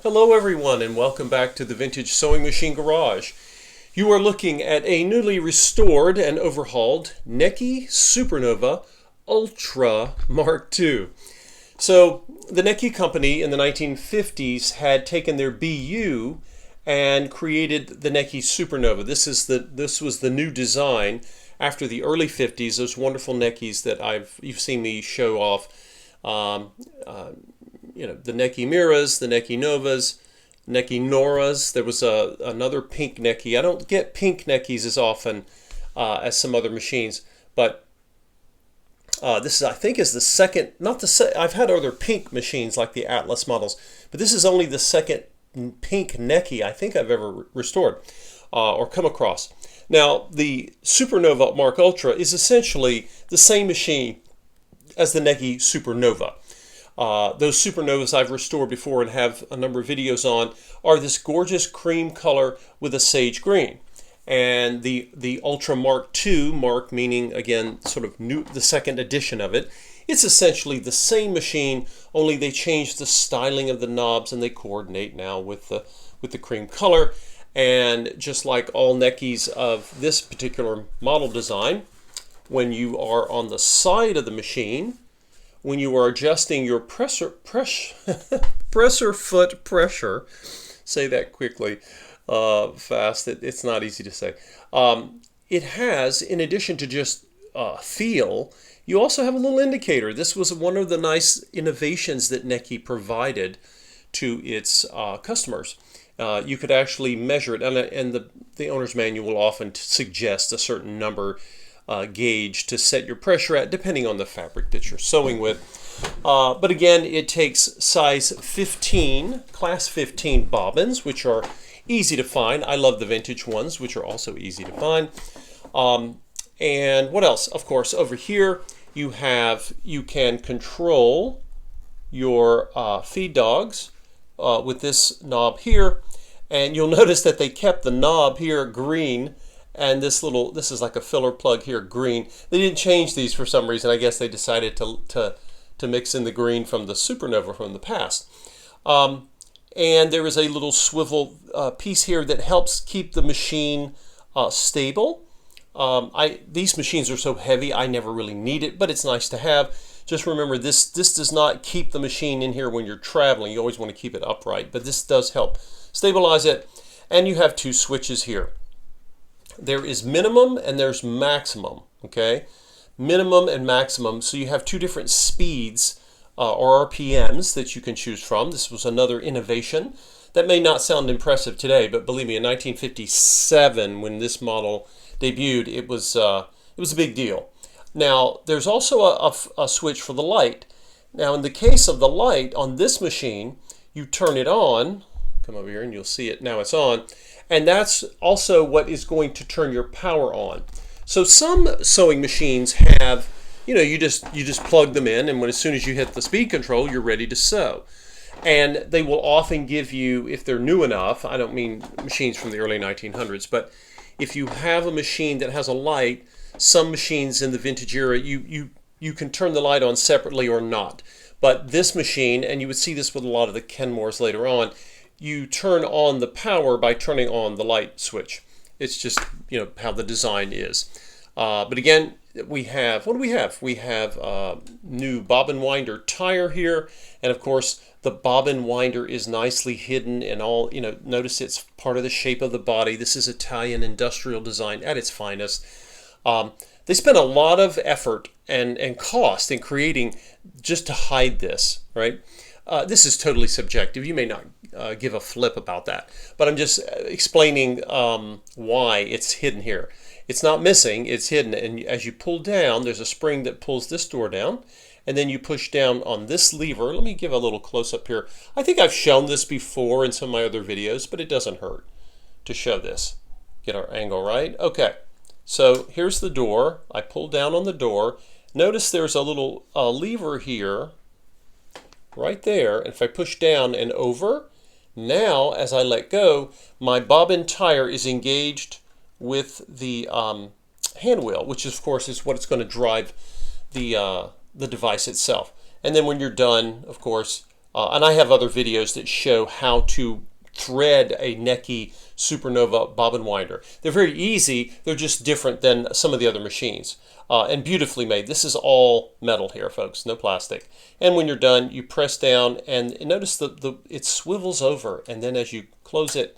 Hello everyone and welcome back to the Vintage Sewing Machine Garage. You are looking at a newly restored and overhauled Necchi Supernova Ultra Mark II. So the Necchi company in the 1950s had taken their BU and created the Necchi Supernova. This was the new design after the early 50s, those wonderful Neckis that you've seen me show off. The Necchi Miras, the Necchi Novas, Necchi Noras. There was another pink Necchi. I don't get pink Neckis as often as some other machines, but this I think is the second. I've had other pink machines like the Atlas models, but this is only the second pink Necchi I think I've ever restored or come across. Now the Supernova Mark Ultra is essentially the same machine as the Necchi Supernova. Those Supernovas I've restored before and have a number of videos on are this gorgeous cream color with a sage green. And the Ultra Mark II, Mark meaning again sort of new, the second edition of it, it's essentially the same machine, only they changed the styling of the knobs and they coordinate now with the cream color. And just like all Neckis of this particular model design, when you are on the side of the machine, when you are adjusting your presser foot pressure, say that quickly, fast, it's not easy to say. It has, in addition to just feel, you also have a little indicator. This was one of the nice innovations that Necchi provided to its customers. You could actually measure it, and the owner's manual will often suggest a certain number gauge to set your pressure at, depending on the fabric that you're sewing with. But again, it takes size 15, class 15 bobbins, which are easy to find. I love the vintage ones, which are also easy to find. And what else? Of course, over here you can control your feed dogs with this knob here, and you'll notice that they kept the knob here green. And this is like a filler plug here, green. They didn't change these for some reason. I guess they decided to mix in the green from the Supernova from the past. And there is a little swivel piece here that helps keep the machine stable. These machines are so heavy, I never really need it, but it's nice to have. Just remember, this does not keep the machine in here when you're traveling. You always want to keep it upright, but this does help stabilize it. And you have two switches here. There is minimum and there's maximum, okay? Minimum and maximum, so you have two different speeds or RPMs that you can choose from. This was another innovation. That may not sound impressive today, but believe me, in 1957, when this model debuted, it was a big deal. Now, there's also a switch for the light. Now, in the case of the light on this machine, you turn it on. Come over here and you'll see it. Now it's on. And that's also what is going to turn your power on. So some sewing machines have, you just plug them in, and as soon as you hit the speed control, you're ready to sew. And they will often give you, if they're new enough, I don't mean machines from the early 1900s, but if you have a machine that has a light, some machines in the vintage era, you can turn the light on separately or not. But this machine, and you would see this with a lot of the Kenmores later on, you turn on the power by turning on the light switch. It's just, how the design is. But again, we have, what do we have? We have new bobbin winder tire here. And of course, the bobbin winder is nicely hidden and all, notice it's part of the shape of the body. This is Italian industrial design at its finest. They spent a lot of effort and cost in creating just to hide this, right? This is totally subjective. You may not give a flip about that, but I'm just explaining why it's hidden here. It's not missing, it's hidden, and as you pull down, there's a spring that pulls this door down, and then you push down on this lever. Let me give a little close-up here. I think I've shown this before in some of my other videos, but it doesn't hurt to show this. Get our angle right. Okay, so here's the door. I pull down on the door. Notice there's a little lever here right there. If I push down and over, now as I let go, my bobbin tire is engaged with the hand wheel, which of course is what it's going to drive the device itself. And then when you're done, of course, And I have other videos that show how to thread a Necchi Supernova bobbin winder. They're very easy. They're just different than some of the other machines. And beautifully made. This is all metal here, folks, no plastic. And when you're done, you press down, and notice it swivels over, and then as you close it,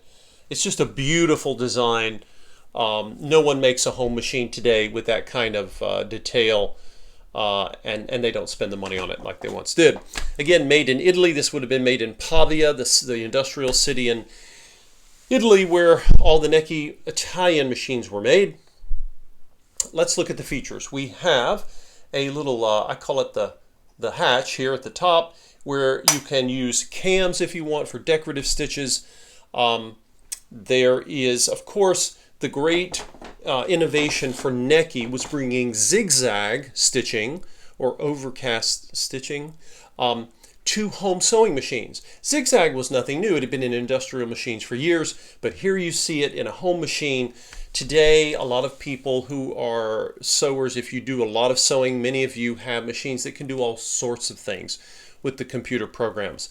it's just a beautiful design. No one makes a home machine today with that kind of detail, and they don't spend the money on it like they once did. Again, made in Italy. This would have been made in Pavia, the industrial city in Italy where all the Necchi Italian machines were made. Let's look at the features. We have a little, I call it the hatch here at the top, where you can use cams if you want for decorative stitches. There is, of course, the great innovation for Necchi was bringing ZigZag stitching or overcast stitching to home sewing machines. ZigZag was nothing new. It had been in industrial machines for years, but here you see it in a home machine. Today, a lot of people who are sewers, if you do a lot of sewing, many of you have machines that can do all sorts of things with the computer programs.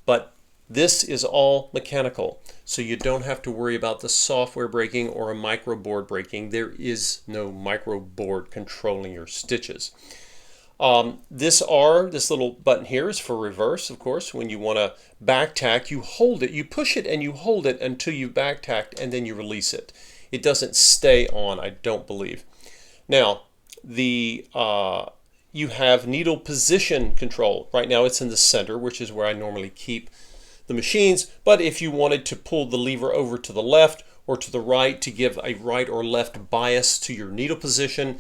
But this is all mechanical, so you don't have to worry about the software breaking or a micro board breaking. There is no micro board controlling your stitches. This little button here is for reverse, of course. When you want to back tack, you hold it, you push it and you hold it until you've back tacked, and then you release it. It doesn't stay on, I don't believe. Now, you have needle position control. Right now it's in the center, which is where I normally keep the machines. But if you wanted to pull the lever over to the left or to the right to give a right or left bias to your needle position,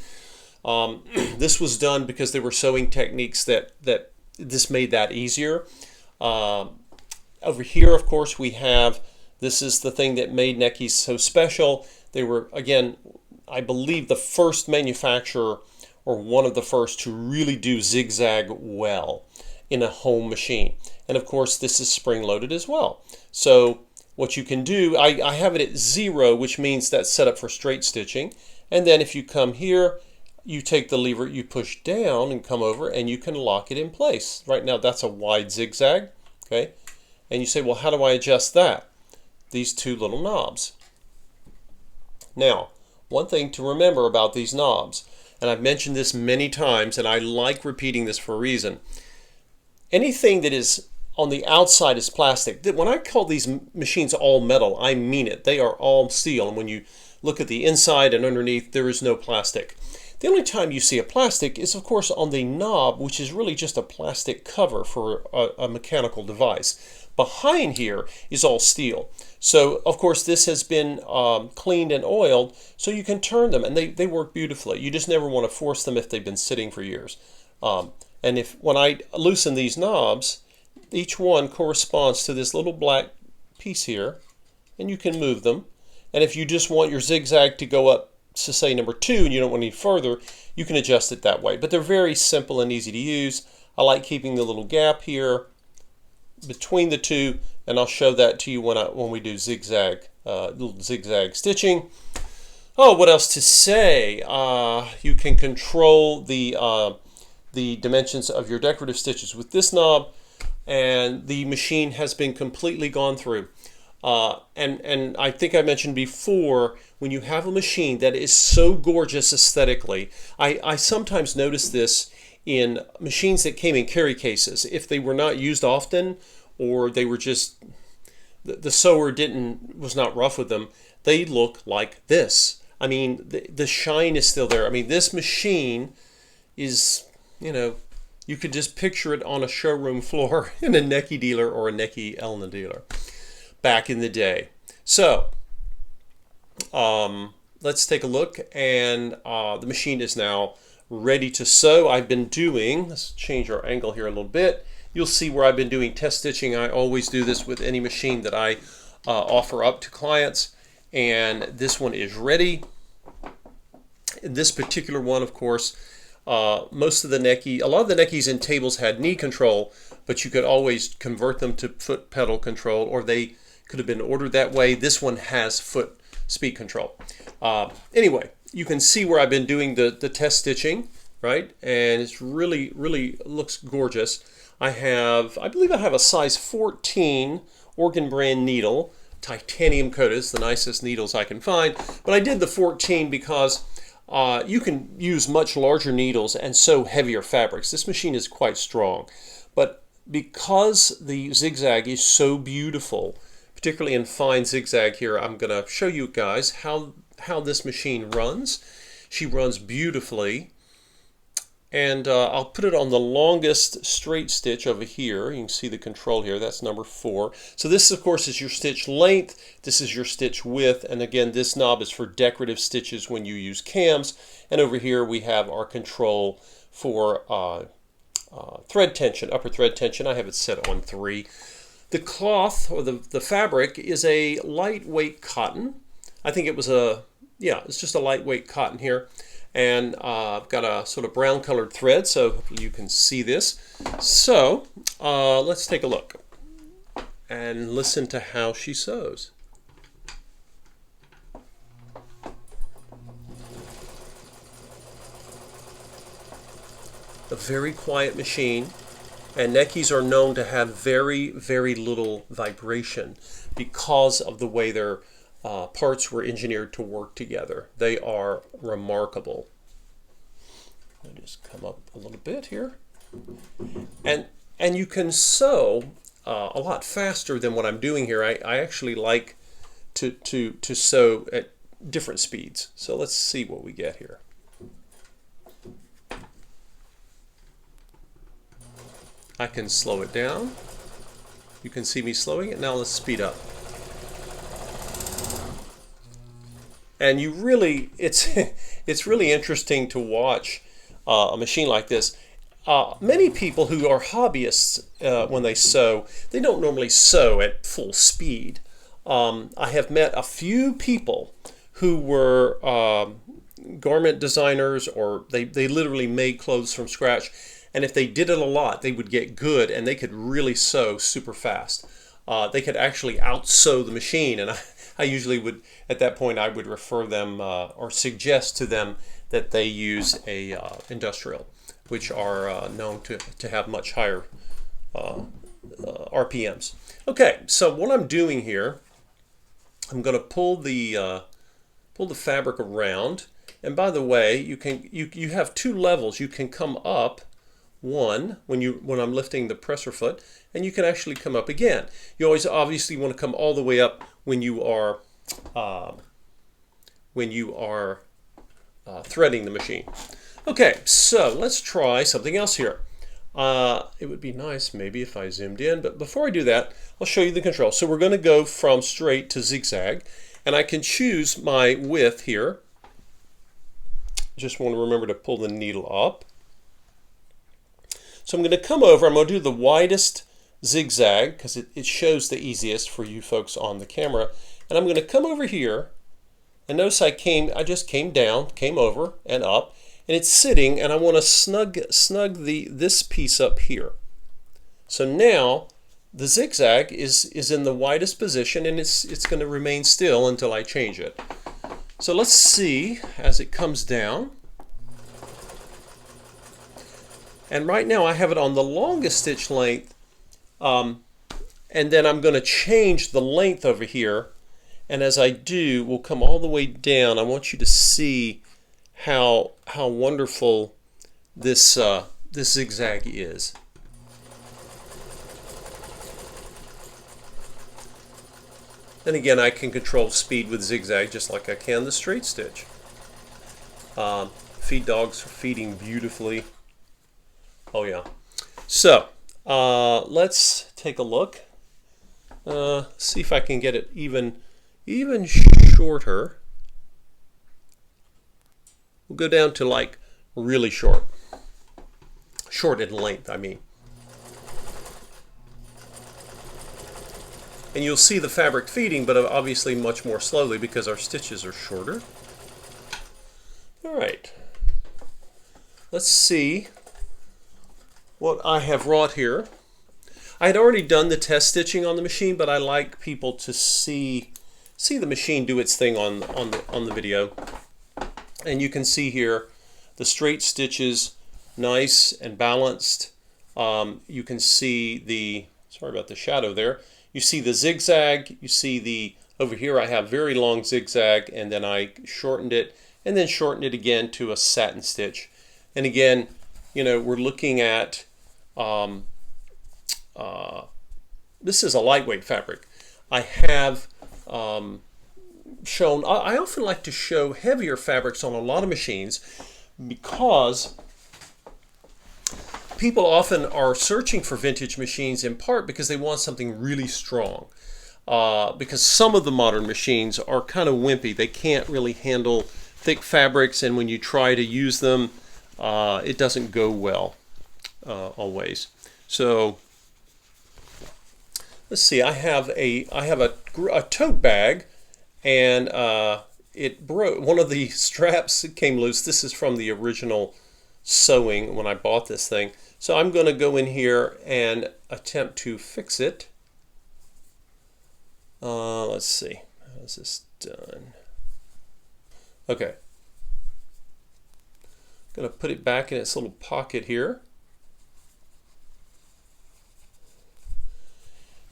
this was done because there were sewing techniques that this made that easier. Over here, of course, we have, this is the thing that made Necchi so special. They were, again, I believe the first manufacturer or one of the first to really do ZigZag well in a home machine. And of course, this is spring-loaded as well. So what you can do, I have it at 0, which means that's set up for straight stitching. And then if you come here, you take the lever, you push down and come over, and you can lock it in place. Right now, that's a wide zigzag, okay? And you say, well, how do I adjust that? These two little knobs. Now, one thing to remember about these knobs, and I've mentioned this many times, and I like repeating this for a reason. Anything that is on the outside is plastic. When I call these machines all metal, I mean it. They are all steel, and when you look at the inside and underneath, there is no plastic. The only time you see a plastic is, of course, on the knob, which is really just a plastic cover for a mechanical device. Behind here is all steel. So, of course, this has been cleaned and oiled, so you can turn them, and they work beautifully. You just never want to force them if they've been sitting for years. And when I loosen these knobs, each one corresponds to this little black piece here, and you can move them. And if you just want your zigzag to go up to say number 2 and you don't want any further, you can adjust it that way. But they're very simple and easy to use. I like keeping the little gap here between the two, and I'll show that to you when we do zigzag, little zigzag stitching. Oh, what else to say? You can control the dimensions of your decorative stitches with this knob, and the machine has been completely gone through. And I think I mentioned before, when you have a machine that is so gorgeous aesthetically, I sometimes notice this in machines that came in carry cases. If they were not used often, or they were just, the sewer was not rough with them, they look like this. I mean, the shine is still there. I mean, this machine is, you could just picture it on a showroom floor in a Necchi dealer or a Necchi Elna dealer back in the day. So let's take a look, and the machine is now ready to sew. I've been doing, let's change our angle here a little bit. You'll see where I've been doing test stitching. I always do this with any machine that I offer up to clients, and this one is ready. This particular one, of course, most of the Necchi, a lot of the Neckis in tables had knee control, but you could always convert them to foot pedal control, or they could have been ordered that way. This one has foot speed control. Anyway, you can see where I've been doing the test stitching, right? And it's really looks gorgeous. I believe I have a size 14 Organ brand needle, titanium coated. It's the nicest needles I can find, but I did the 14 because you can use much larger needles and sew heavier fabrics. This machine is quite strong, but because the zigzag is so beautiful, particularly in fine zigzag here, I'm going to show you guys how this machine runs. She runs beautifully, and I'll put it on the longest straight stitch over here. You can see the control here. That's number 4. So this, of course, is your stitch length. This is your stitch width. And again, this knob is for decorative stitches when you use cams. And over here we have our control for thread tension, upper thread tension. I have it set on 3. The cloth, or the fabric, is a lightweight cotton. I think it was it's just a lightweight cotton here. And I've got a sort of brown colored thread, so hopefully you can see this. So let's take a look and listen to how she sews. A very quiet machine, and Necchis are known to have very, very little vibration because of the way their parts were engineered to work together. They are remarkable. I'll just come up a little bit here, and you can sew a lot faster than what I'm doing here. I actually like to sew at different speeds. So let's see what we get here. I can slow it down. You can see me slowing it. Now let's speed up. And you really, it's really interesting to watch a machine like this. Many people who are hobbyists, when they sew, they don't normally sew at full speed. I have met a few people who were garment designers, or they literally made clothes from scratch. And if they did it a lot, they would get good, and they could really sew super fast. They could actually out-sew the machine, and I usually would, at that point, I would refer them or suggest to them that they use a industrial, which are known to have much higher RPMs. Okay, so what I'm doing here, I'm going to pull the fabric around, and by the way, you have 2 levels. You can come up one when I'm lifting the presser foot, and you can actually come up again. You always obviously want to come all the way up when you are threading the machine. Okay, so let's try something else here. It would be nice maybe if I zoomed in, but before I do that, I'll show you the control. So we're going to go from straight to zigzag, and I can choose my width here. Just want to remember to pull the needle up. So I'm going to come over, I'm going to do the widest zigzag because it shows the easiest for you folks on the camera. And I'm going to come over here, and notice I just came down, came over and up, and it's sitting, and I want to snug this piece up here. So now the zigzag is in the widest position, and it's going to remain still until I change it. So let's see as it comes down. And right now I have it on the longest stitch length, and then I'm going to change the length over here, and as I do, we'll come all the way down. I want you to see how wonderful this zigzag is. And again, I can control speed with zigzag just like I can the straight stitch. Feed dogs are feeding beautifully. Oh yeah. So let's take a look. See if I can get it even shorter. We'll go down to like really short. Short in length, I mean. And you'll see the fabric feeding, but obviously much more slowly because our stitches are shorter. All right. Let's see what I have wrought here. I had already done the test stitching on the machine, but I like people to see the machine do its thing on the video. And you can see here the straight stitches, nice and balanced. You can see the, sorry about the shadow there, you see the zigzag, you see the, over here I have very long zigzag, and then I shortened it, and then shortened it again to a satin stitch. And again, you know, we're looking at, this is a lightweight fabric. I have shown, I often like to show heavier fabrics on a lot of machines because people often are searching for vintage machines in part because they want something really strong. Because some of the modern machines are kind of wimpy. They can't really handle thick fabrics, and when you try to use them, it doesn't go well always. So let's see. I have a tote bag, and it broke. One of the straps came loose. This is from the original sewing when I bought this thing. So I'm going to go in here and attempt to fix it. Let's see. How's this done? Okay. Going to put it back in its little pocket here.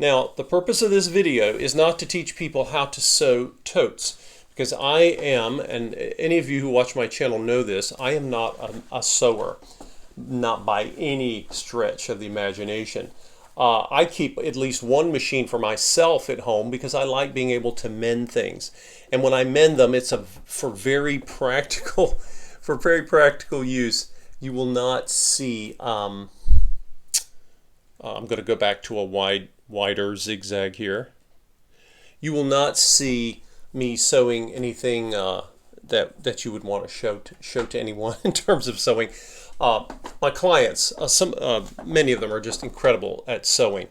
Now, the purpose of this video is not to teach people how to sew totes, because I am, and any of you who watch my channel know this, I am not a sewer, not by any stretch of the imagination. I keep at least one machine for myself at home because I like being able to mend things. And when I mend them, it's for very practical use. You will not see, I'm going to go back to a wider zigzag here. You will not see me sewing anything that you would want to show to anyone in terms of sewing. My clients, many of them are just incredible at sewing.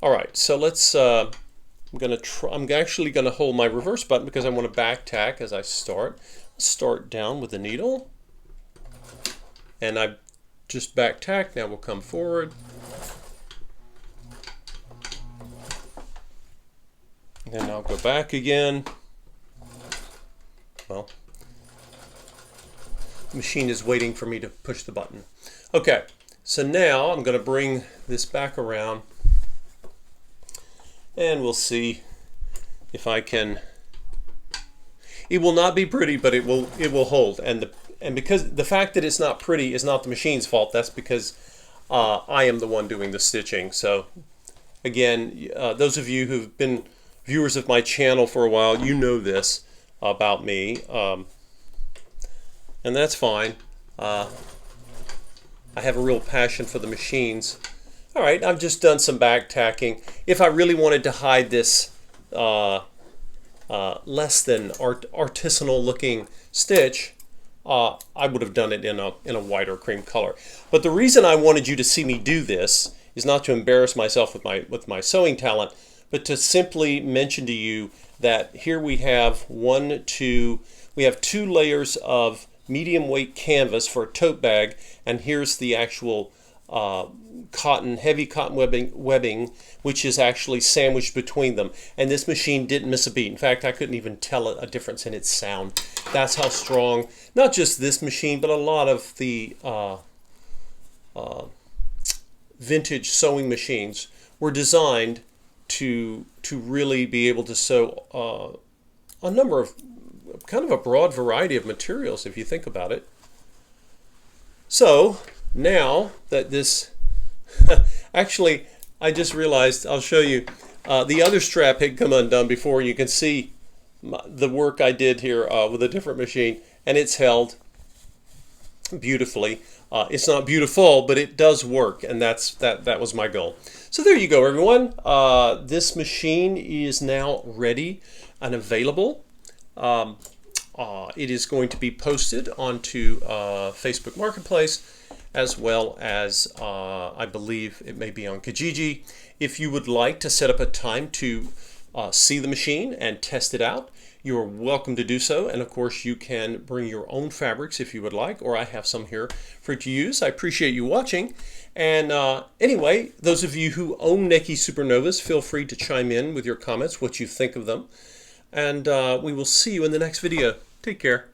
All right, so let's. I'm actually going to hold my reverse button because I want to back tack as I start. Start down with the needle, and I just back tack. Now we'll come forward. And then I'll go back again. Well, the machine is waiting for me to push the button. Okay, so now I'm going to bring this back around, and we'll see if I can. It will not be pretty, but it will hold. And because the fact that it's not pretty is not the machine's fault. That's because I am the one doing the stitching. So again, those of you who've been viewers of my channel for a while, you know this about me, and that's fine. I have a real passion for the machines. All right, I've just done some back tacking. If I really wanted to hide this less than artisanal looking stitch, I would have done it in a white or cream color. But the reason I wanted you to see me do this is not to embarrass myself with my sewing talent, but to simply mention to you that here we have two layers of medium weight canvas for a tote bag, and here's the actual heavy cotton webbing, which is actually sandwiched between them. And this machine didn't miss a beat. In fact, I couldn't even tell a difference in its sound. That's how strong, not just this machine, but a lot of the vintage sewing machines were designed to really be able to sew a number of, kind of a broad variety of materials if you think about it. So now that this, actually I just realized, I'll show you, the other strap had come undone before. You can see the work I did here with a different machine, and it's held beautifully. It's not beautiful, but it does work, and that was my goal. So there you go, everyone. This machine is now ready and available. It is going to be posted onto Facebook Marketplace, as well as I believe it may be on Kijiji. If you would like to set up a time to see the machine and test it out, you are welcome to do so. And of course, you can bring your own fabrics if you would like, or I have some here for you to use. I appreciate you watching. And anyway, those of you who own Necchi Supernovas, feel free to chime in with your comments, what you think of them. And we will see you in the next video. Take care.